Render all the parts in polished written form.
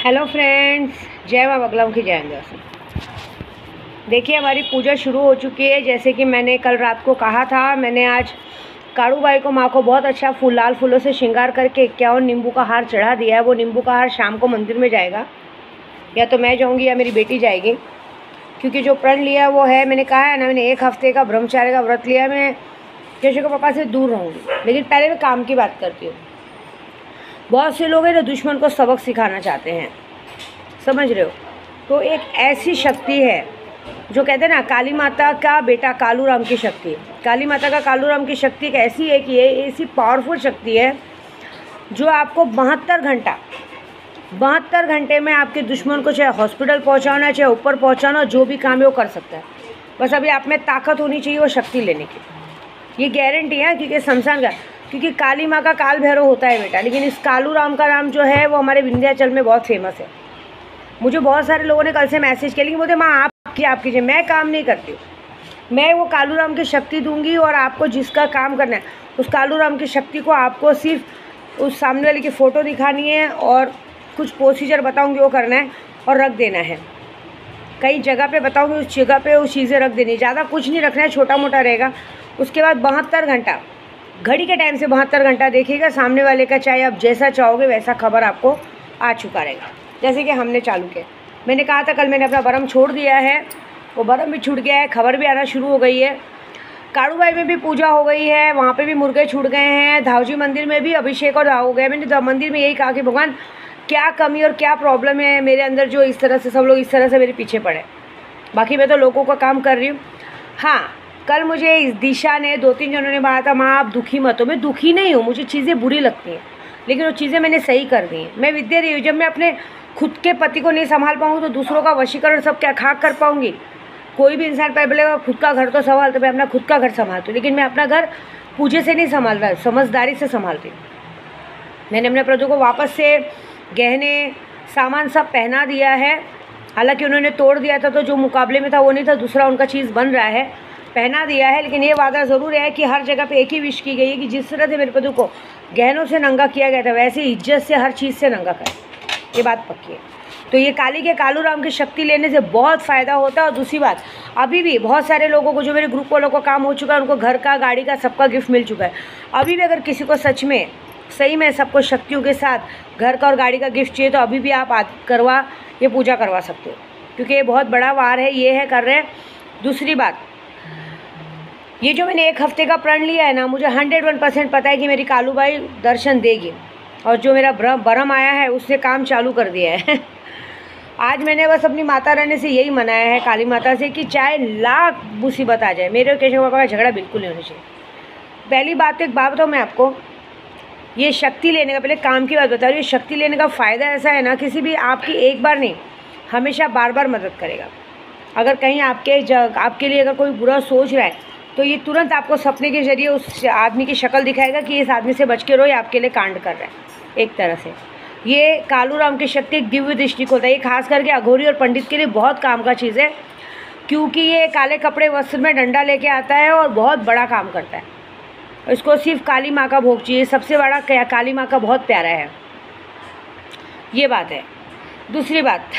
Hello friends, जय माँ बगला की जय अंदासी। देखिए, हमारी पूजा शुरू हो चुकी है। जैसे कि मैंने कल रात को कहा था, मैंने आज काड़ूबाई को माँ को बहुत अच्छा लाल फूलों से श्रृंगार करके 51 नींबू का हार चढ़ा दिया है। वो नींबू का हार शाम को मंदिर में जाएगा, या तो मैं जाऊँगी या मेरी बेटी जाएगी, क्योंकि जो प्रण लिया वो है, मैंने कहा है ना, मैंने 1 हफ्ते का ब्रह्मचार्य का व्रत लिया। मैं केशव के पापा से दूर रहूँगी, लेकिन पहले मैं काम की बात करती हूँ। बहुत से लोग हैं जो दुश्मन को सबक सिखाना चाहते हैं, समझ रहे हो। तो एक ऐसी शक्ति है जो कहते हैं ना, काली माता का बेटा कालू राम की शक्ति। काली माता का कालू राम की शक्ति एक ऐसी है कि ये ऐसी पावरफुल शक्ति है जो आपको 72 घंटे में आपके दुश्मन को चाहे हॉस्पिटल पहुंचाना, चाहे ऊपर पहुंचाना, जो भी काम है वो कर सकता है। बस अभी आप में ताकत होनी चाहिए वो शक्ति लेने की। ये गारंटी है, क्योंकि शमशान का, क्योंकि काली माँ का काल भैरव होता है बेटा, लेकिन इस कालू राम का नाम जो है वो हमारे विंध्याचल में बहुत फेमस है। मुझे बहुत सारे लोगों ने कल से मैसेज किया, लेकिन बोलते माँ आप कीजिए। मैं काम नहीं करती हूँ, मैं वो कालू राम की शक्ति दूंगी, और आपको जिसका काम करना है उस कालू राम की शक्ति को आपको सिर्फ उस सामने वाले की फ़ोटो दिखानी है और कुछ प्रोसीजर बताऊंगी, वो करना है और रख देना है। कई जगह पे बताऊंगी, उस जगह पे वो चीज़ें रख देनी, ज़्यादा कुछ नहीं रखना है, छोटा मोटा रहेगा। उसके बाद 72 घंटा, घड़ी के टाइम से 72 घंटा देखिएगा सामने वाले का, चाहे आप जैसा चाहोगे वैसा खबर आपको आ चुका रहेगा। जैसे कि हमने चालू किया, मैंने कहा था कल मैंने अपना बरम छोड़ दिया है, वो बरम भी छूट गया है, खबर भी आना शुरू हो गई है। काड़ूबाई में भी पूजा हो गई है, वहाँ पे भी मुर्गे छूट गए हैं। धावजी मंदिर में भी अभिषेक और दाव हो गया। मैंने मंदिर में यही कहा कि भगवान क्या कमी और क्या प्रॉब्लम है मेरे अंदर, जो इस तरह से सब लोग इस तरह से मेरे पीछे पड़े। बाकी मैं तो लोगों का काम कर रही हूँ। हाँ, कल मुझे इस दिशा ने 2-3 जनों ने कहा था माँ आप दुखी मत हो। मैं दुखी नहीं हूँ, मुझे चीज़ें बुरी लगती हैं, लेकिन वो चीज़ें मैंने सही कर दी हैं। मैं विद्या रही हूँ, जब मैं अपने खुद के पति को नहीं संभाल पाऊँगी तो दूसरों का वशीकरण सब क्या खाक कर पाऊँगी। कोई भी इंसान पहले खुद का घर तो संभालता, मैं अपना खुद का घर संभालती हूँ, लेकिन मैं अपना घर पूजे से नहीं संभाल रहा, समझदारी से संभालती हूँ। मैंने अपने प्रभु को वापस से गहने सामान सब पहना दिया है। हालांकि उन्होंने तोड़ दिया था, तो जो मुकाबले में था वो नहीं था, दूसरा उनका चीज़ बन रहा है, पहना दिया है। लेकिन ये वादा ज़रूर है कि हर जगह पे एक ही विश की गई है कि जिस तरह से मेरे प्रभु को गहनों से नंगा किया गया था, वैसे ही इज्जत से हर चीज़ से नंगा करें, ये बात पक्की है। तो ये काली के कालू राम की शक्ति लेने से बहुत फ़ायदा होता है। और दूसरी बात, अभी भी बहुत सारे लोगों को, जो मेरे ग्रुप वालों को काम हो चुका है, उनको घर का, गाड़ी का, सबका गिफ्ट मिल चुका है। अभी भी अगर किसी को सच में सही में सबको शक्तियों के साथ घर का और गाड़ी का गिफ्ट चाहिए, तो अभी भी आप ये पूजा करवा सकते हो, क्योंकि ये बहुत बड़ा वार है, ये है कर रहे हैं। दूसरी बात, ये जो मैंने 1 हफ्ते का प्रण लिया है ना, मुझे 101% पता है कि मेरी कालूबाई दर्शन देगी, और जो मेरा बरम आया है उसने काम चालू कर दिया है। आज मैंने बस अपनी माता रानी से यही मनाया है, काली माता से, कि चाहे लाख मुसीबत आ जाए, मेरे और केशव बाबा का झगड़ा बिल्कुल नहीं होना चाहिए। पहली बात तो एक बात बताऊँ मैं आपको, ये शक्ति लेने का, पहले काम की बात बता रही हूँ। शक्ति लेने का फ़ायदा ऐसा है ना, किसी भी आपकी एक बार नहीं, हमेशा बार बार मदद करेगा। अगर कहीं आपके लिए अगर कोई बुरा सोच रहा है, तो ये तुरंत आपको सपने के जरिए उस आदमी की शक्ल दिखाएगा कि इस आदमी से बच के रहो, ये आपके लिए कांड कर रहा है। एक तरह से ये कालू राम की शक्ति एक दिव्य दृष्टि होता है। ये खास करके अघोरी और पंडित के लिए बहुत काम का चीज़ है, क्योंकि ये काले कपड़े वस्त्र में डंडा लेके आता है और बहुत बड़ा काम करता है। इसको सिर्फ काली माँ का भोग चाहिए, सबसे बड़ा काली माँ का बहुत प्यारा है, ये बात है। दूसरी बात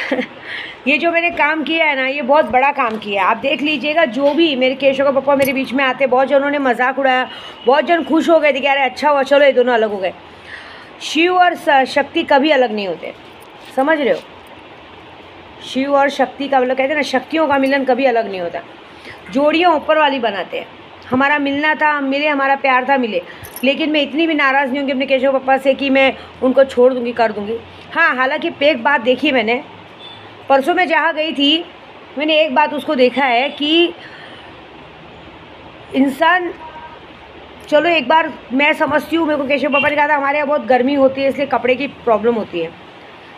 ये जो मैंने काम किया है ना, ये बहुत बड़ा काम किया है। आप देख लीजिएगा, जो भी मेरे केशव का पापा मेरे बीच में आते, बहुत जनों ने मजाक उड़ाया, बहुत जन खुश हो गए थे कि अरे अच्छा हुआ, चलो ये दोनों अलग हो गए। शिव और शक्ति कभी अलग नहीं होते, समझ रहे हो। शिव और शक्ति का मतलब कहते हैं ना, शक्तियों का मिलन कभी अलग नहीं होता। जोड़ियाँ ऊपर वाली बनाते हैं। हमारा मिलना था, मिले, हमारा प्यार था, मिले। लेकिन मैं इतनी भी नाराज़ नहीं हूँ कि अपने केशव पापा से कि मैं उनको छोड़ दूँगी, कर दूँगी। हाँ, हालांकि एक बात देखी मैंने, परसों मैं जहाँ गई थी, मैंने एक बात उसको देखा है कि इंसान, चलो एक बार मैं समझती हूँ, मेरे को केशव पापा ने कहा था हमारे यहाँ बहुत गर्मी होती है, इसलिए कपड़े की प्रॉब्लम होती है।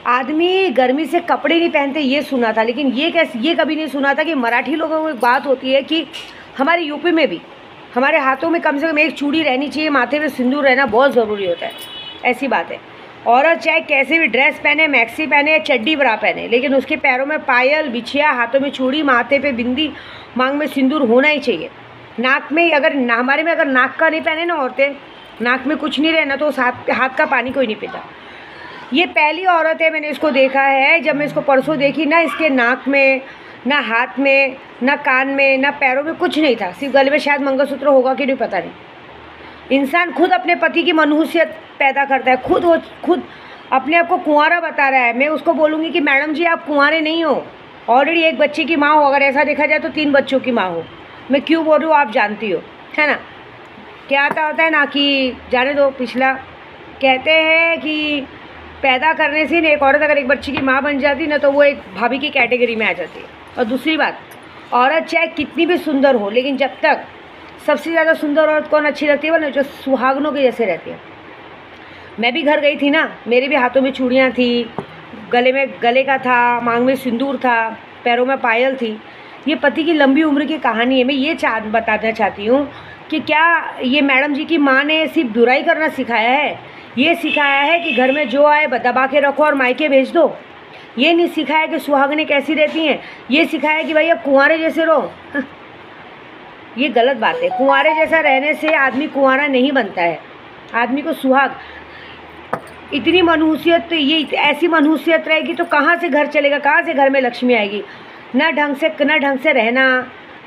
आदमी गर्मी से कपड़े नहीं पहनते, ये सुना था। लेकिन ये कभी नहीं सुना था कि मराठी लोगों को एक बात होती है कि हमारे यूपी में भी हमारे हाथों में कम से कम एक चूड़ी रहनी चाहिए, माथे में सिंदूर रहना बहुत ज़रूरी होता है। ऐसी बात है। औरत चाहे कैसे भी ड्रेस पहने, मैक्सी पहने या चड्डी ब्रा पहने, लेकिन उसके पैरों में पायल, बिछिया, हाथों में चूड़ी, माथे पे बिंदी, मांग में सिंदूर होना ही चाहिए। नाक में अगर हमारे में अगर नाक का नहीं पहने ना औरतें, नाक में कुछ नहीं रहना, तो उस हाथ का पानी कोई नहीं पीता। ये पहली औरत है मैंने इसको देखा है। जब मैं इसको परसों देखी ना, इसके नाक में ना हाथ में ना कान में ना पैरों में कुछ नहीं था, सिर्फ गले में शायद मंगलसूत्र होगा कि नहीं पता नहीं। इंसान खुद अपने पति की मनहूसियत पैदा करता है, खुद अपने आप को कुंवारा बता रहा है। मैं उसको बोलूँगी कि मैडम जी आप कुंवारे नहीं हो, ऑलरेडी एक बच्चे की माँ हो, अगर ऐसा देखा जाए तो 3 बच्चों की माँ हो। मैं क्यों बोल रही हूँ आप जानती हो, है ना। क्या होता है ना कि जाने दो, पिछला कहते हैं कि पैदा करने से एक औरत अगर एक बच्चे की माँ बन जाती ना तो वो एक भाभी की कैटेगरी में आ जाती है। और दूसरी बात, औरत चाहे कितनी भी सुंदर हो, लेकिन जब तक सबसे ज़्यादा सुंदर औरत कौन अच्छी लगती है वो ना, जो सुहागनों के जैसे रहती है। मैं भी घर गई थी ना, मेरे भी हाथों में चूड़ियाँ थी, गले का था, मांग में सिंदूर था, पैरों में पायल थी। ये पति की लंबी उम्र की कहानी है। मैं ये बताना चाहती हूँ कि क्या ये मैडम जी की माँ ने सिर्फ बुराई करना सिखाया है? ये सिखाया है कि घर में जो आए दबा के रखो और मायके भेज दो? ये नहीं सिखाया कि सुहागनें कैसी रहती हैं? ये सिखाया कि भाई अब कुंवारे जैसे रहो? ये गलत बात है। कुंवारे जैसा रहने से आदमी कुंवारा नहीं बनता है। आदमी को सुहाग, इतनी मनहूसियत, तो ये ऐसी मनहूसियत रहेगी तो कहाँ से घर चलेगा, कहाँ से घर में लक्ष्मी आएगी? ना ढंग से रहना।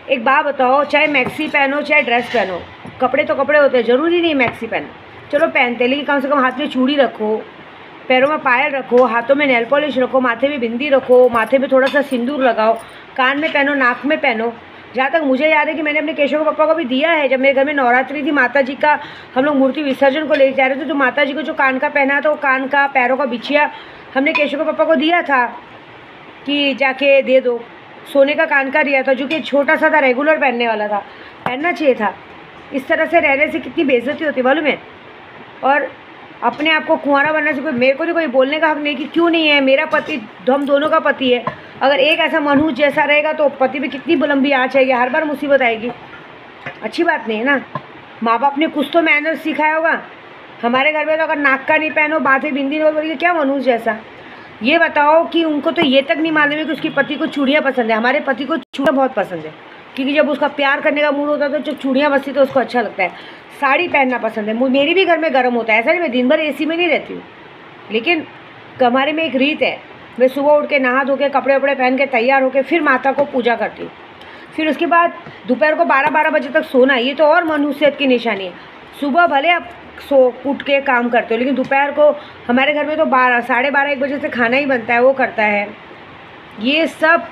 एक बात बताओ, चाहे मैक्सी पहनो चाहे ड्रेस पहनो, कपड़े तो कपड़े होते हैं, ज़रूरी नहीं मैक्सी पहनो, चलो पहनते, लेकिन कम से कम हाथ में चूड़ी रखो, पैरों में पायल रखो, हाथों में नेल पॉलिश रखो, माथे में बिंदी रखो, माथे में थोड़ा सा सिंदूर लगाओ, कान में पहनो, नाक में पहनो। जहाँ तक मुझे याद है कि मैंने अपने केशव पापा को भी दिया है। जब मेरे घर में नवरात्रि थी, माता जी का हम लोग मूर्ति विसर्जन को ले जा रहे थे, तो माता जी को जो कान का पहना था वो कान का पैरों का बिछिया हमने केशव पापा को दिया था कि जाके दे दो। सोने का कान का दिया था जो कि छोटा सा था, रेगुलर पहनने वाला था, पहनना चाहिए था। इस तरह से रहने से कितनी बेइज्जती होती है मालूम है। और अपने आप को कुंवारा बनने से मेरे को तो कोई बोलने का हक नहीं कि क्यों नहीं है। मेरा पति, हम दोनों का पति है। अगर एक ऐसा मनहूस जैसा रहेगा तो पति में कितनी बुलंदी आँच आएगी, हर बार मुसीबत आएगी। अच्छी बात नहीं है ना। माँ बाप ने कुछ तो मैनर्स सिखाया होगा। हमारे घर में तो अगर नाक का नहीं पहनो, बातें बिंदी नहीं बोलिए, क्या मनहूस जैसा। ये बताओ कि उनको तो ये तक नहीं मालूम है कि उसकी पति को चूड़ियाँ पसंद है। हमारे पति को चूड़ियाँ बहुत पसंद है, क्योंकि जब उसका प्यार करने का मूड होता है तो जो चूड़ियाँ बसती तो उसको अच्छा लगता है। साड़ी पहनना पसंद है। मेरी भी घर में गर्म होता है, ऐसा नहीं मैं दिन भर एसी में नहीं रहती हूँ, लेकिन हमारे में एक रीत है। मैं सुबह उठ के नहा धो के कपड़े वपड़े पहन के तैयार होकर फिर माता को पूजा करती हूँ। फिर उसके बाद दोपहर को 12-12 बजे तक सोना, ये तो और मनहूसियत की निशानी है। सुबह भले आप उठ के काम करते हो, लेकिन दोपहर को हमारे घर में तो 12-12:30-1 बजे से खाना ही बनता है, वो करता है। ये सब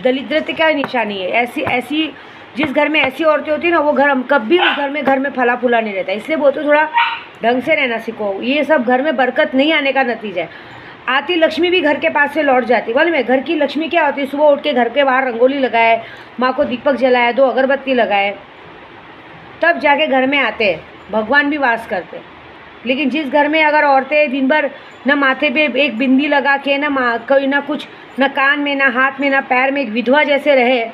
दरिद्रता का निशानी है। ऐसी जिस घर में ऐसी औरतें होती है ना, वो घर कभी उस घर में फला फूला नहीं रहता। इसलिए बोलते थोड़ा ढंग से रहना सीखो। ये सब घर में बरकत नहीं आने का नतीजा है। आती लक्ष्मी भी घर के पास से लौट जाती। मालूम है घर की लक्ष्मी क्या होती है? सुबह उठ के घर के बाहर रंगोली लगाए, माँ को दीपक जलाए, 2 अगरबत्ती लगाए, तब जाके घर में आते हैं, भगवान भी वास करते। लेकिन जिस घर में अगर औरतें दिन भर ना माथे पे एक बिंदी लगा के, ना कोई ना कुछ, ना कान में, ना हाथ में, ना पैर में, एक विधवा जैसे रहे,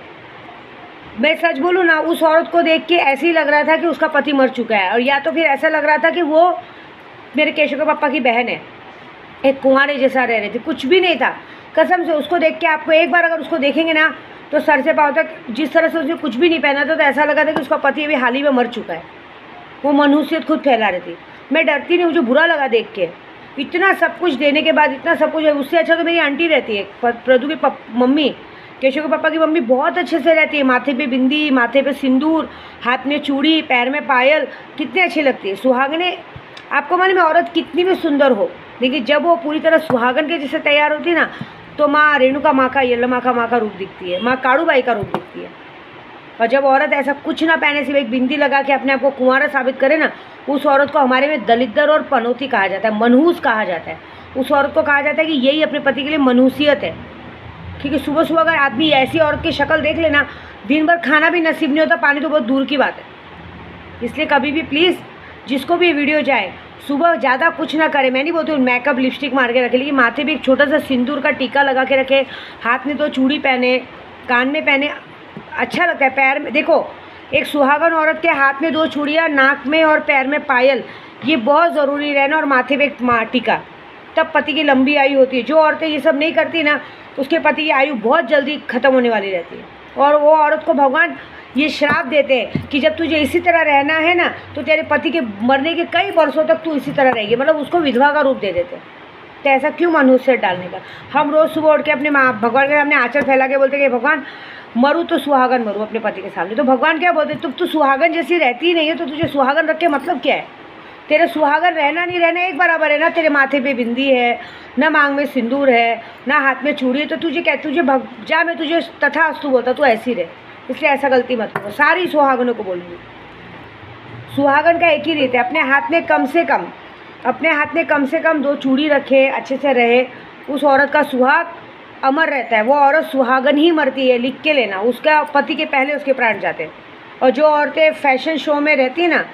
मैं सच बोलूँ ना, उस औरत को देख के ऐसे ही लग रहा था कि उसका पति मर चुका है, और या तो फिर ऐसा लग रहा था कि वो मेरे केशव के पापा की बहन है, एक कुंवारे जैसा रह रही थी। कुछ भी नहीं था कसम से। उसको देख के आपको एक बार अगर उसको देखेंगे ना तो सर से पाँव तक, जिस तरह से उसने कुछ भी नहीं पहना था, तो ऐसा लगा था कि उसका पति अभी हाल ही में मर चुका है। वो मनहूसियत खुद फैला रही थी। मैं डरती नहीं, मुझे बुरा लगा देख के। इतना सब कुछ देने के बाद, इतना सब कुछ, उससे अच्छा तो मेरी आंटी रहती है, प्रदू की मम्मी, केशव के पापा की मम्मी बहुत अच्छे से रहती है। माथे पे बिंदी, माथे पे सिंदूर, हाथ में चूड़ी, पैर में पायल, कितनी अच्छी लगती है। सुहागने, आपको मालूम है औरत कितनी भी सुंदर हो, लेकिन जब वो पूरी तरह सुहागन के जैसे तैयार होती है ना, तो माँ रेणुका माँ का, यल्लमा का माँ का रूप दिखती है, माँ काड़ूबाई का रूप दिखती है। और जब औरत ऐसा कुछ ना पहने, सिर्फ एक बिंदी लगा के अपने आप को कुंवारा साबित करे ना, उस औरत को हमारे में दलिद्र और पनौती कहा जाता है, मनहूस कहा जाता है। उस औरत को कहा जाता है कि यही अपने पति के लिए मनहूसियत है। क्योंकि सुबह सुबह अगर आदमी ऐसी औरत की शक्ल देख लेना, दिन भर खाना भी नसीब नहीं होता, पानी तो बहुत दूर की बात है। इसलिए कभी भी प्लीज़, जिसको भी वीडियो जाए, सुबह ज़्यादा कुछ ना करे। मैं नहीं बोलती हूँ मेकअप लिपस्टिक मार के रखे, लेकिन माथे पे एक छोटा सा सिंदूर का टीका लगा के रखे, हाथ में 2 चूड़ी पहने, कान में पहने, अच्छा लगता है। पैर में देखो, एक सुहागन औरत के हाथ में 2 चूड़ियाँ, नाक में और पैर में पायल, ये बहुत ज़रूरी रहना, और माथे पे एक टीका, तब पति की लंबी आयु होती है। जो औरतें ये सब नहीं करती ना, उसके पति की आयु बहुत जल्दी ख़त्म होने वाली रहती है। और वो औरत को भगवान ये श्राप देते हैं कि जब तुझे इसी तरह रहना है ना, तो तेरे पति के मरने के कई वर्षों तक तू इसी तरह रहेगी। मतलब उसको विधवा का रूप दे देते हैं। तो ऐसा क्यों मनुष्य डालने का। हम रोज़ सुबह उठ के अपने माँ भगवान के सामने आंचल फैला के बोलते कि भगवान मरूँ तो सुहागन मरूँ अपने पति के सामने। तो भगवान क्या बोलते, तुम तो सुहागन जैसी रहती ही नहीं है, तो तुझे सुहागन रख के मतलब क्या है। तेरे सुहागन रहना नहीं रहना एक बराबर है ना। तेरे माथे पे बिंदी है, ना मांग में सिंदूर है, ना हाथ में चूड़ी है, तो तुझे क्या, तुझे जा मैं तुझे तथास्तु बोलता, तू ऐसी रहे। इसलिए ऐसा गलती मत करो। सारी सुहागनों को बोलूँगी, सुहागन का एक ही रीत है, अपने हाथ में कम से कम 2 चूड़ी रखे, अच्छे से रहे। उस औरत का सुहाग अमर रहता है। वो औरत सुहागन ही मरती है, लिख के लेना। उसका पति के पहले उसके प्राण जाते हैं। और जो औरतें फैशन शो में रहती हैं ना,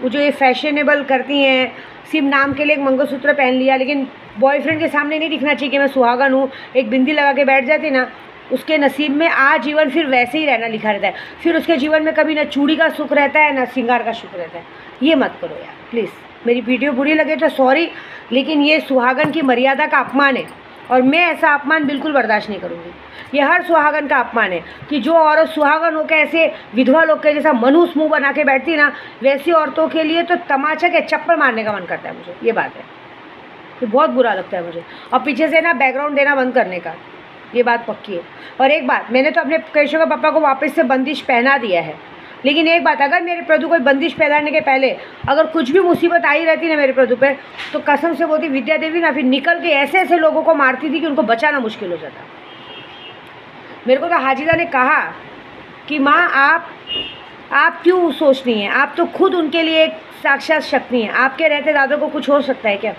वो जो ये फैशनेबल करती हैं, सिर्फ नाम के लिए एक मंगलसूत्र पहन लिया, लेकिन बॉयफ्रेंड के सामने नहीं दिखना चाहिए कि मैं सुहागन हूँ, एक बिंदी लगा के बैठ जाती ना, उसके नसीब में आजीवन फिर वैसे ही रहना लिखा रहता है। फिर उसके जीवन में कभी ना चूड़ी का सुख रहता है, ना श्रृंगार का सुख रहता है। ये मत करो यार प्लीज़। मेरी वीडियो बुरी लगे तो सॉरी, लेकिन ये सुहागन की मर्यादा का अपमान है, और मैं ऐसा अपमान बिल्कुल बर्दाश्त नहीं करूँगी। ये हर सुहागन का अपमान है कि जो औरत सुहागन होकर ऐसे विधवा लोग के जैसा मनुष्य मुँह बना के बैठती ना, वैसी औरतों के लिए तो तमाचा के चप्पल मारने का मन करता है मुझे। ये बात है, ये बहुत बुरा लगता है मुझे। और पीछे से ना बैकग्राउंड देना बंद करने का, ये बात पक्की है। और एक बात, मैंने तो अपने केशव के पापा को वापस से बंदिश पहना दिया है, लेकिन एक बात, अगर मेरे प्रभु को बंदिश पहनाने के पहले अगर कुछ भी मुसीबत आई रहती ना मेरे प्रभु पे, तो कसम से बोलती विद्या देवी ना फिर निकल के ऐसे ऐसे लोगों को मारती थी कि उनको बचाना मुश्किल हो जाता। मेरे को तो हाजिदा ने कहा कि माँ आप क्यों सोचती हैं, आप तो खुद उनके लिए एक साक्षात शक्ति हैं। आपके रहते दादा को कुछ हो सकता है क्या?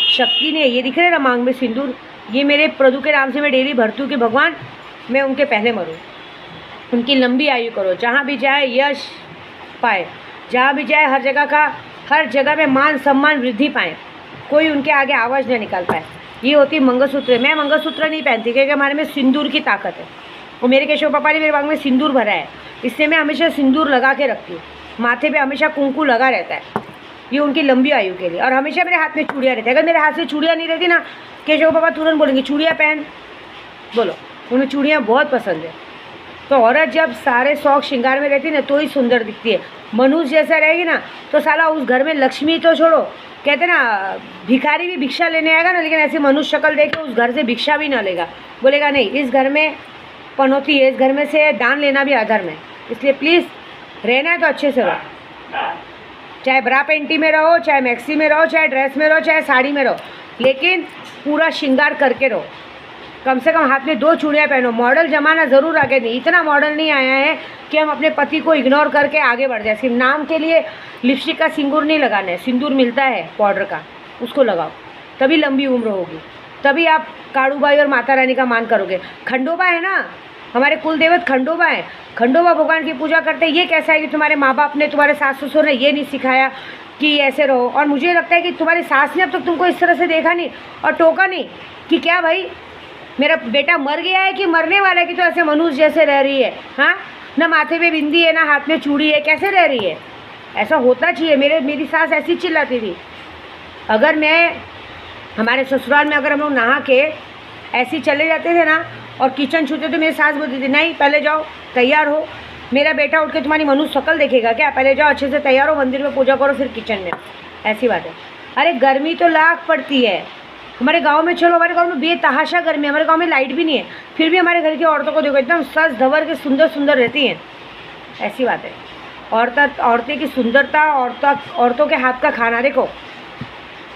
शक्ति ने, ये दिख रहे ना मांग में सिंदूर, ये मेरे प्रभु के नाम से मैं डेली भरती हूँ कि भगवान मैं उनके पहले मरूँ, उनकी लंबी आयु करो, जहाँ भी जाए यश पाए, जहाँ भी जाए हर जगह में मान सम्मान वृद्धि पाए, कोई उनके आगे आवाज़ न निकाल पाए। ये होती मंगलसूत्र। मैं मंगलसूत्र नहीं पहनती क्योंकि हमारे में सिंदूर की ताकत है, और मेरे केशव पापा ने मेरे मांग में सिंदूर भरा है, इससे मैं हमेशा सिंदूर लगा के रखती हूँ। माथे पे हमेशा कुंकू लगा रहता है, ये उनकी लंबी आयु के लिए। और हमेशा मेरे हाथ में चूड़ियाँ रहती है। अगर मेरे हाथ से चूड़ियाँ नहीं रहती ना, केशव पापा तुरंत बोलेंगे चूड़ियाँ पहन, बोलो, उन्हें चूड़ियाँ बहुत पसंद है। तो औरत जब सारे शौक श्रृंगार में रहती है ना, तो ही सुंदर दिखती है। मनुष्य जैसा रहेगी ना, तो साला उस घर में लक्ष्मी तो छोड़ो, कहते ना भिखारी भी भिक्षा लेने आएगा ना, लेकिन ऐसी मनुष्य शक्ल देख के उस घर से भिक्षा भी ना लेगा, बोलेगा नहीं इस घर में पनौती है, इस घर में से दान लेना भी अधर्म है। इसलिए प्लीज़ रहना है तो अच्छे से रहो, चाहे ब्रा पेंटी में रहो, चाहे मैक्सी में रहो, चाहे ड्रेस में रहो, चाहे साड़ी में रहो, लेकिन पूरा श्रृंगार करके रहो। कम से कम हाथ में 2 चूड़ियाँ पहनो। मॉडल ज़माना ज़रूर आगे नहीं, इतना मॉडल नहीं आया है कि हम अपने पति को इग्नोर करके आगे बढ़ जाए। सिर्फ नाम के लिए लिपस्टिक का सिंदूर नहीं लगाना है, सिंदूर मिलता है पाउडर का, उसको लगाओ, तभी लंबी उम्र होगी, तभी आप काड़ूबाई और माता रानी का मान करोगे। खंडोबा है ना, हमारे कुल देवत खंडोबा है, खंडोबा भगवान की पूजा करते हैं। ये कैसा है कि तुम्हारे माँ बाप ने, तुम्हारे सास ससुर ने ये नहीं सिखाया कि ऐसे रहो। और मुझे लगता है कि तुम्हारी सास ने अब तक तुमको इस तरह से देखा नहीं और टोका नहीं कि क्या भाई मेरा बेटा मर गया है कि मरने वाला है कि तो ऐसे मनुष्य जैसे रह रही है। हाँ, ना माथे पे बिंदी है, ना हाथ में चूड़ी है, कैसे रह रही है? ऐसा होता चाहिए। मेरी सास ऐसी चिल्लाती थी। अगर मैं हमारे ससुराल में अगर हम लोग नहा के ऐसे चले जाते थे ना और किचन छूते, तो मेरी सास बोलती थी नहीं पहले जाओ तैयार हो, मेरा बेटा उठ के तुम्हारी मनुष्य शक्ल देखेगा क्या, पहले जाओ अच्छे से तैयार हो, मंदिर में पूजा करो, फिर किचन में। ऐसी बात है। अरे गर्मी तो लाख पड़ती है हमारे गांव में। चलो हमारे गांव में बेतहाशा गर्मी है, हमारे गांव में लाइट भी नहीं है, फिर भी हमारे घर की औरतों को देखो एकदम सज धवर के सुंदर सुंदर रहती हैं। ऐसी बात है। औरतें की सुंदरता, औरतों के हाथ का खाना देखो,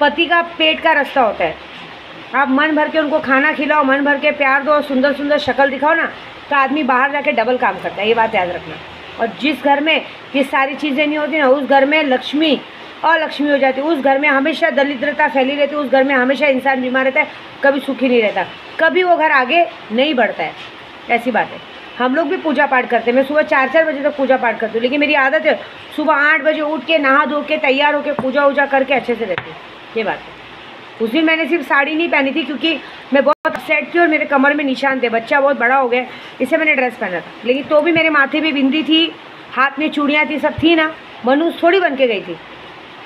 पति का पेट का रास्ता होता है। आप मन भर के उनको खाना खिलाओ, मन भर के प्यार दो, सुंदर सुंदर शक्ल दिखाओ ना, तो आदमी बाहर जाके डबल काम करता है। ये बात याद रखना। और जिस घर में ये सारी चीज़ें नहीं होती ना, उस घर में लक्ष्मी अलक्ष्मी हो जाती है। उस घर में हमेशा दरिद्रता फैली रहती है, उस घर में हमेशा इंसान बीमार रहता है, कभी सुखी नहीं रहता, कभी वो घर आगे नहीं बढ़ता है। ऐसी बात है। हम लोग भी पूजा पाठ करते हैं। मैं सुबह 4 बजे तक पूजा पाठ करती हूँ, लेकिन मेरी आदत है सुबह 8 बजे उठ के नहा धो के तैयार होकर पूजा वूजा करके अच्छे से रहती हूँ। ये बात है। उस दिन मैंने सिर्फ साड़ी नहीं पहनी थी क्योंकि मैं बहुत अपसेट थी और मेरे कमर में निशान थे, बच्चा बहुत बड़ा हो गया, इससे मैंने ड्रेस पहना था। लेकिन तो भी मेरे माथे पे बिंदी थी, हाथ में चूड़ियाँ थी, सब थी ना, मनुष्य थोड़ी बन के गई थी।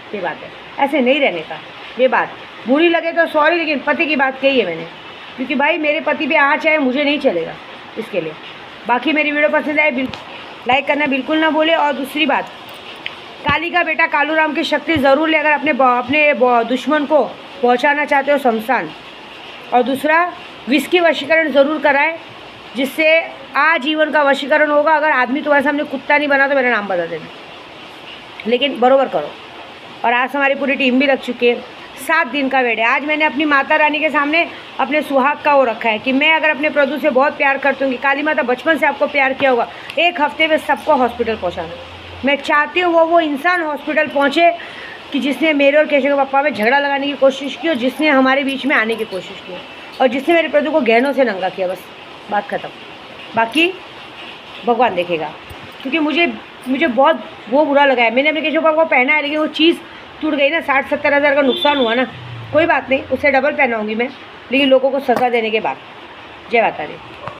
ये बात है। ऐसे नहीं रहने का। ये बात बुरी लगे तो सॉरी, लेकिन पति की बात कही है मैंने, क्योंकि भाई मेरे पति पे आँच है, मुझे नहीं चलेगा इसके लिए। बाकी मेरी वीडियो पसंद आए लाइक करना बिल्कुल ना बोले। और दूसरी बात, काली का बेटा कालू राम की शक्ति ज़रूर ले। अगर अपने दुश्मन को पहुंचाना चाहते हो शमशान, और दूसरा विष वशीकरण ज़रूर कराएं, जिससे आजीवन का वशीकरण होगा। अगर आदमी तुम्हारे सामने कुत्ता नहीं बना तो मेरा नाम बता देना, लेकिन बरोबर करो। और आज हमारी पूरी टीम भी लग चुकी है। 7 दिन का वेट है। आज मैंने अपनी माता रानी के सामने अपने सुहाग का वो रखा है कि मैं अगर अपने प्रभु से बहुत प्यार करती हूँ, काली माता बचपन से आपको प्यार किया होगा, 1 हफ्ते में सबको हॉस्पिटल पहुँचाना। मैं चाहती हूँ वो इंसान हॉस्पिटल पहुँचे कि जिसने मेरे और केशव के पापा में झगड़ा लगाने की कोशिश की, और जिसने हमारे बीच में आने की कोशिश की, और जिसने मेरे प्रभु को गहनों से नंगा किया। बस बात ख़त्म। बाकी भगवान देखेगा। क्योंकि मुझे बहुत वो बुरा लगा है। मैंने अपने केशव पापा को पहना है, लेकिन वो चीज़ टूट गई ना, 60-70 हज़ार का नुकसान हुआ ना। कोई बात नहीं, उससे डबल पहनाऊँगी मैं, लेकिन लोगों को सज़ा देने के बाद। जय माता दी।